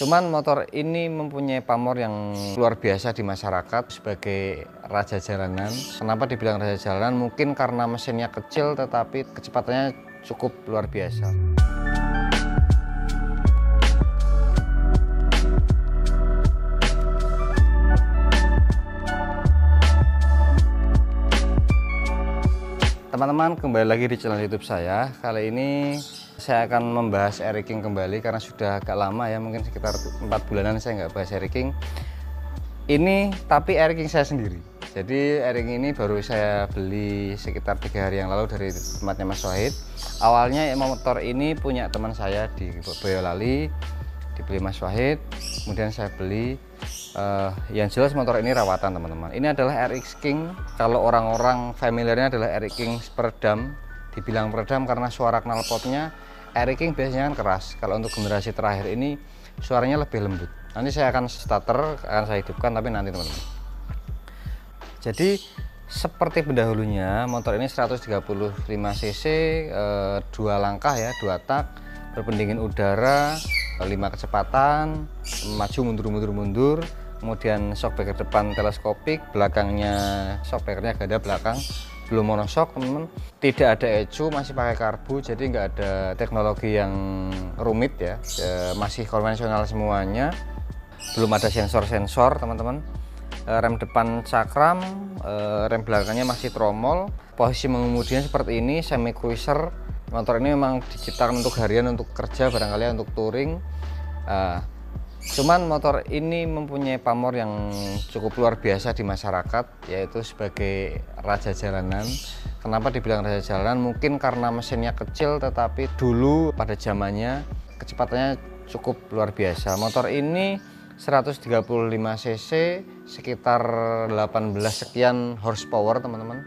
Cuman motor ini mempunyai pamor yang luar biasa di masyarakat sebagai raja jalanan. Kenapa dibilang raja jalanan? Mungkin karena mesinnya kecil tetapi kecepatannya cukup luar biasa. Teman-teman, kembali lagi di channel YouTube saya. Kali ini saya akan membahas Eric King kembali karena sudah agak lama ya, mungkin sekitar 4 bulanan saya nggak bahas Eric King. Ini tapi Eric King saya sendiri. Jadi Eric King ini baru saya beli sekitar 3 hari yang lalu dari tempatnya Mas Wahid. Awalnya motor ini punya teman saya di Boyolali, dibeli Mas Wahid. Kemudian saya beli. Yang jelas motor ini rawatan teman-teman. Ini adalah RX King. Kalau orang-orang familiarnya adalah RX King peredam. Dibilang peredam karena suara knalpotnya RX King biasanya kan keras. Kalau untuk generasi terakhir ini suaranya lebih lembut. Nanti saya akan starter, akan saya hidupkan tapi nanti teman-teman. Jadi seperti pendahulunya, motor ini 135 cc, 2 langkah ya, 2 tak, berpendingin udara, 5 kecepatan, maju mundur, kemudian shockbreaker depan teleskopik, belakangnya shockbreakernya gada belakang, belum monoshock teman-teman, tidak ada ECU, masih pakai karbu, jadi nggak ada teknologi yang rumit ya, masih konvensional semuanya, belum ada sensor-sensor teman-teman, rem depan cakram, rem belakangnya masih tromol, posisi mengemudinya seperti ini, semi cruiser. Motor ini memang diciptakan untuk harian, untuk kerja barangkali, untuk touring. Cuman motor ini mempunyai pamor yang cukup luar biasa di masyarakat, yaitu sebagai raja jalanan. Kenapa dibilang raja jalanan? Mungkin karena mesinnya kecil, tetapi dulu pada zamannya kecepatannya cukup luar biasa. Motor ini 135 cc, sekitar 18 sekian horsepower teman-teman.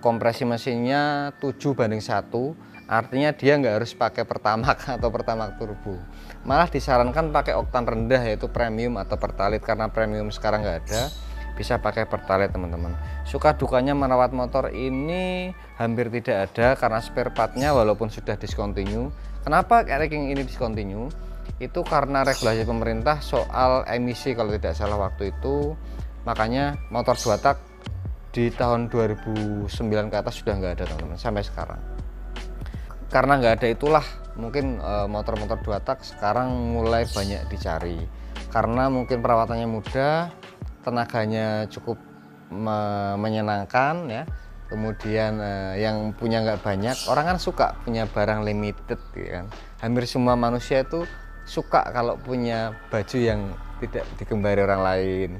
Kompresi mesinnya 7:1. Artinya dia nggak harus pakai Pertamax atau Pertamax turbo, malah disarankan pakai oktan rendah yaitu premium atau pertalite, karena premium sekarang nggak ada, bisa pakai pertalite teman-teman. Suka dukanya merawat motor ini hampir tidak ada karena spare partnya walaupun sudah discontinue. Kenapa Eric King ini discontinue? Itu karena regulasi pemerintah soal emisi kalau tidak salah waktu itu, makanya motor 2 tak di tahun 2009 ke atas sudah nggak ada teman-teman sampai sekarang. Karena nggak ada itulah mungkin motor-motor 2 tak sekarang mulai banyak dicari, karena mungkin perawatannya mudah, tenaganya cukup menyenangkan ya, kemudian yang punya nggak banyak. Orang kan suka punya barang limited gitu kan, hampir semua manusia itu suka kalau punya baju yang tidak digembari orang lain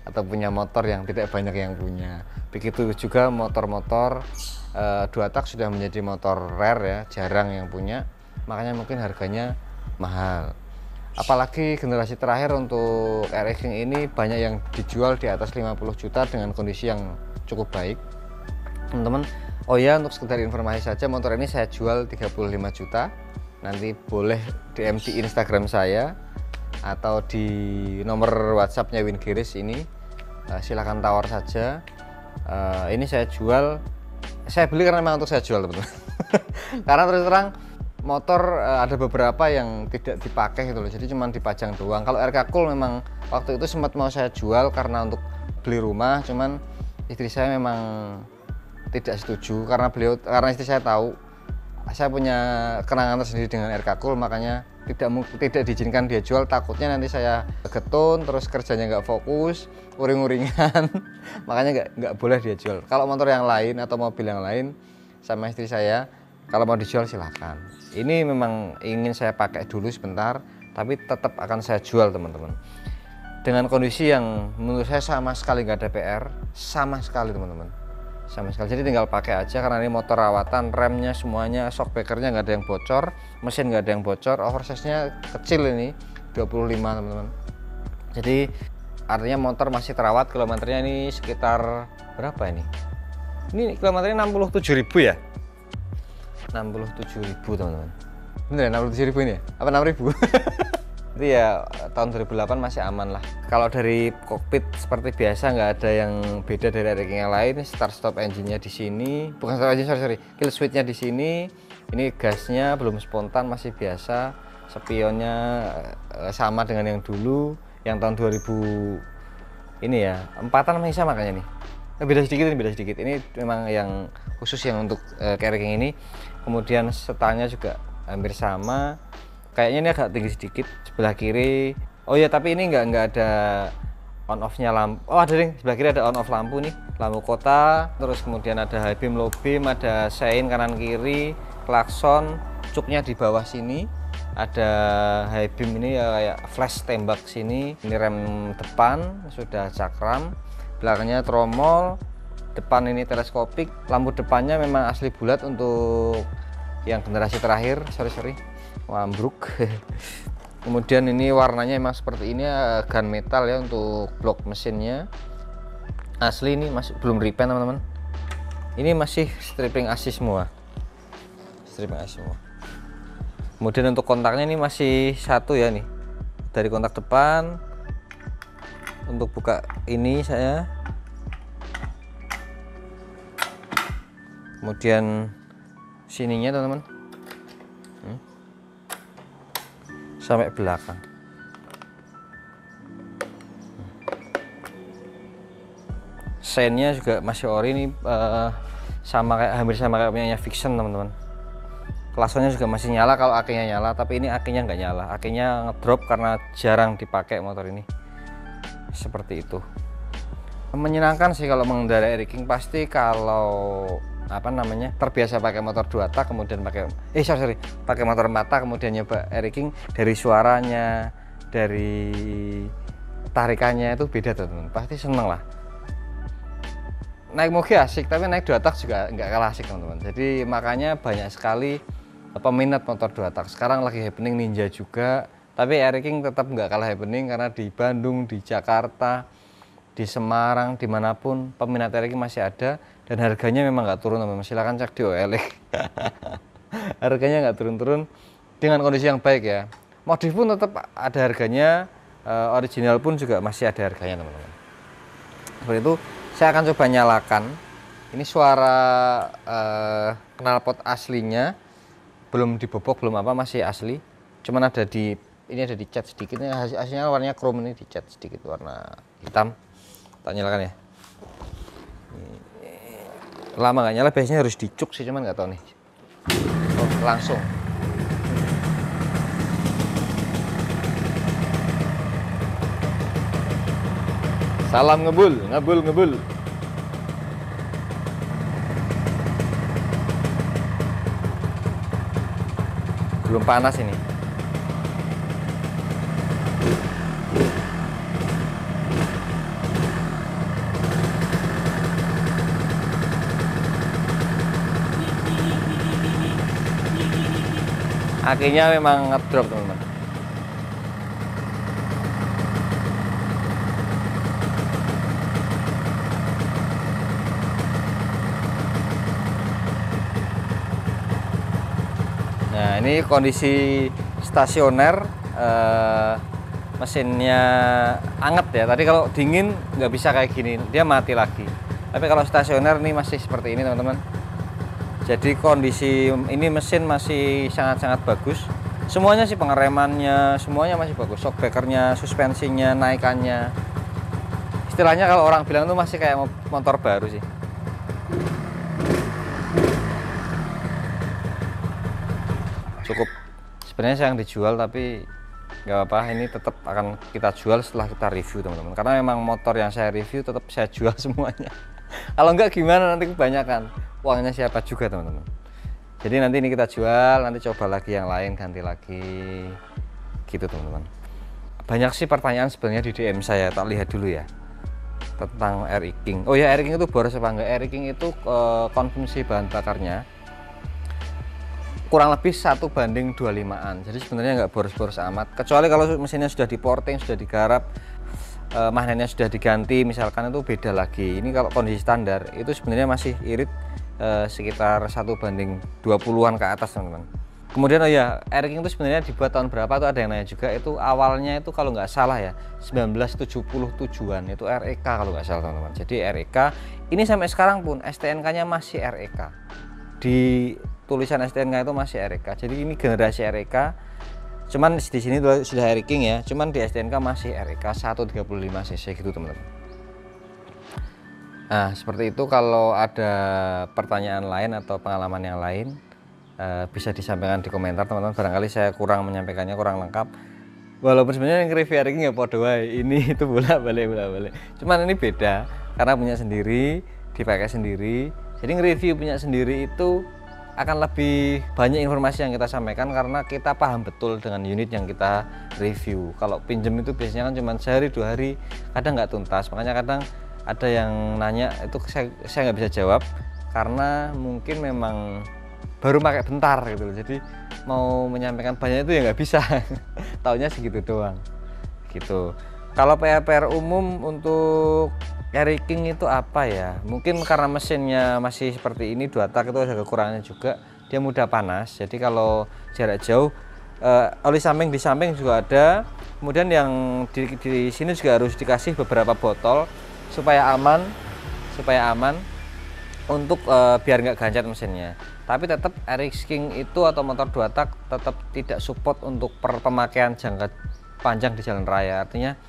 atau punya motor yang tidak banyak yang punya. Begitu juga motor-motor 2 tak sudah menjadi motor rare ya, jarang yang punya, makanya mungkin harganya mahal. Apalagi generasi terakhir untuk RX King ini banyak yang dijual di atas 50 juta dengan kondisi yang cukup baik teman-teman. Oh ya, untuk sekedar informasi saja, motor ini saya jual 35 juta. Nanti boleh DM di Instagram saya atau di nomor WhatsAppnya Wingiris ini, silahkan tawar saja. Ini saya jual, saya beli karena memang untuk saya jual teman-teman. Karena terus terang motor ada beberapa yang tidak dipakai gitu loh, jadi cuma dipajang doang. Kalau RK Cool memang waktu itu sempat mau saya jual karena untuk beli rumah, cuman istri saya memang tidak setuju karena istri saya tahu saya punya kenangan tersendiri dengan RK Cool, makanya tidak diizinkan dia jual, takutnya nanti saya getun terus kerjanya nggak fokus, uring-uringan. Makanya nggak boleh dia jual. Kalau motor yang lain atau mobil yang lain sama istri saya, kalau mau dijual silahkan. Ini memang ingin saya pakai dulu sebentar, tapi tetap akan saya jual teman-teman, dengan kondisi yang menurut saya sama sekali nggak ada PR, sama sekali teman-teman, sama sekali. Jadi tinggal pakai aja karena ini motor rawatan, remnya semuanya, shockbreakernya nggak ada yang bocor, mesin nggak ada yang bocor, oversize-nya kecil ini 25 teman-teman. Jadi artinya motor masih terawat. Kilometernya ini sekitar berapa ini? Ini kilometernya 67.000 ya, 67.000 teman-teman. Bener ya 67.000 ini ya? Apa 6.000? Jadi ya tahun 2008 masih aman lah. Kalau dari kokpit seperti biasa, nggak ada yang beda dari Eric King yang lain. Start stop engine-nya di sini, bukan start engine, sorry, kill switch-nya di sini. Ini gasnya belum spontan, masih biasa. spionnya sama dengan yang dulu, yang tahun 2000 ini ya, empatan masih sama kayaknya nih. Beda sedikit, ini beda sedikit. Ini memang yang khusus yang untuk K-Racing ini. Kemudian setelnya juga hampir sama. Kayaknya ini agak tinggi sedikit sebelah kiri. Oh ya, tapi ini nggak ada on off-nya lampu. Oh ada nih, sebelah kiri ada on off lampu nih, lampu kota. Terus kemudian ada high beam, low beam, ada sein kanan kiri, klakson, cuknya di bawah sini. Ada high beam ini ya kayak flash tembak sini. Ini rem depan sudah cakram, belakangnya tromol, depan ini teleskopik. Lampu depannya memang asli bulat untuk yang generasi terakhir. Sorry ambruk. Kemudian ini warnanya memang seperti ini, gun metal ya untuk blok mesinnya. Asli ini masih belum repaint teman-teman. Ini masih stripping ASI semua. Kemudian untuk kontaknya ini masih satu ya nih, dari kontak depan. Untuk buka ini saya, kemudian sininya teman-teman sampai belakang. Seinnya juga masih ori ini, hampir sama kayak punya Vixion teman-teman. Klaksonnya juga masih nyala kalau akinya nyala, tapi ini akinya nggak nyala. Akinya ngedrop karena jarang dipakai motor ini. Seperti itu. Menyenangkan sih kalau mengendarai Racing. Pasti kalau terbiasa pakai motor 2 tak, kemudian pakai pakai motor 4 tak, kemudian nyoba Racing, dari suaranya, dari tarikannya itu beda teman-teman. Pasti seneng lah. Naik moge asik, tapi naik 2 tak juga nggak kalah asik teman-teman. Jadi makanya banyak sekali peminat motor 2 tak. Sekarang lagi happening Ninja juga, tapi Racing tetap nggak kalah happening karena di Bandung, di Jakarta, di Semarang, dimanapun peminat Racing masih ada, dan harganya memang nggak turun teman-teman. Silahkan cek di OLX. Harganya nggak turun-turun, dengan kondisi yang baik ya. Modif pun tetap ada harganya, original pun juga masih ada harganya teman-teman. Seperti itu. Saya akan coba nyalakan. Ini suara knalpot aslinya, belum dibobok, belum apa, masih asli. Cuman ada ini ada dicat sedikit. Ini aslinya warnanya chrome, ini dicat sedikit warna hitam. Tak nyalakan ya. Lama nggak nyala, biasanya harus dicuk sih, cuman nggak tahu nih. Oh, langsung. Salam ngebul. Belum panas ini. Akinya memang ngedrop teman-teman. Nah ini kondisi stasioner, mesinnya anget ya. Tadi kalau dingin nggak bisa kayak gini, dia mati lagi. Tapi kalau stasioner ini masih seperti ini teman-teman. Jadi kondisi ini mesin masih sangat-sangat bagus. Semuanya sih, pengeremannya semuanya masih bagus. Shockbreakernya, suspensinya, naikannya. Istilahnya kalau orang bilang itu masih kayak motor baru sih. Cukup sebenarnya saya yang dijual, tapi nggak apa-apa, ini tetap akan kita jual setelah kita review teman-teman, karena memang motor yang saya review tetap saya jual semuanya. Kalau enggak gimana, nanti kebanyakan uangnya siapa juga teman-teman. Jadi nanti ini kita jual, nanti coba lagi yang lain, ganti lagi gitu teman-teman. Banyak sih pertanyaan sebenarnya di DM saya, tak lihat dulu ya, tentang Racing. Oh ya, Racing itu boros apa enggak? Racing itu konsumsi bahan bakarnya kurang lebih 1:25-an. Jadi sebenarnya nggak boros-boros amat, kecuali kalau mesinnya sudah diporting, sudah digarap, magnetnya sudah diganti misalkan, itu beda lagi. Ini kalau kondisi standar itu sebenarnya masih irit, sekitar 1:20-an ke atas teman-teman. Kemudian oh ya, Racing itu sebenarnya dibuat tahun berapa tuh ada yang nanya juga. Itu awalnya itu kalau nggak salah ya 1977-an, itu REK kalau nggak salah teman-teman. Jadi REK ini sampai sekarang pun STNK-nya masih REK. Di tulisan STNK itu masih REK. Jadi ini generasi REK Cuman di sini sudah Harry King ya, cuman di STNK masih REK 135 cc gitu teman-teman. Nah seperti itu. Kalau ada pertanyaan lain atau pengalaman yang lain bisa disampaikan di komentar teman-teman. Barangkali saya kurang menyampaikannya, kurang lengkap. Walaupun sebenarnya yang review Harry King ya podo wae, ini itu bolak-balik. Cuman ini beda karena punya sendiri, dipakai sendiri. Jadi nge-review punya sendiri itu akan lebih banyak informasi yang kita sampaikan karena kita paham betul dengan unit yang kita review. Kalau pinjem itu biasanya kan cuma sehari 2 hari, kadang nggak tuntas. Makanya kadang ada yang nanya itu saya nggak bisa jawab karena mungkin memang baru pakai bentar gitu. Jadi mau menyampaikan banyak itu ya nggak bisa. Taunya segitu doang gitu. Kalau PR umum untuk Harry King itu apa ya, mungkin karena mesinnya masih seperti ini 2 tak, itu ada kekurangannya juga, dia mudah panas. Jadi kalau jarak jauh oli samping di samping juga ada. Kemudian yang di sini juga harus dikasih beberapa botol supaya aman untuk biar nggak gancet mesinnya. Tapi tetap Harry King itu atau motor 2 tak tetap tidak support untuk pemakaian jangka panjang di jalan raya. Artinya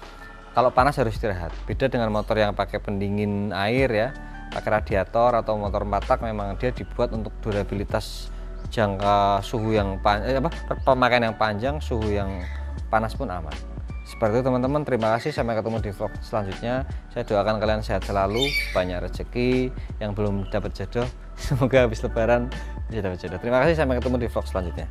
kalau panas harus istirahat. Beda dengan motor yang pakai pendingin air ya, pakai radiator atau motor 4 tak, memang dia dibuat untuk durabilitas jangka suhu yang pemakaian yang panjang, suhu yang panas pun aman. Seperti itu teman-teman. Terima kasih, sampai ketemu di vlog selanjutnya. Saya doakan kalian sehat selalu, banyak rezeki. Yang belum dapat jodoh semoga habis lebaran bisa dapat jodoh. Terima kasih, sampai ketemu di vlog selanjutnya.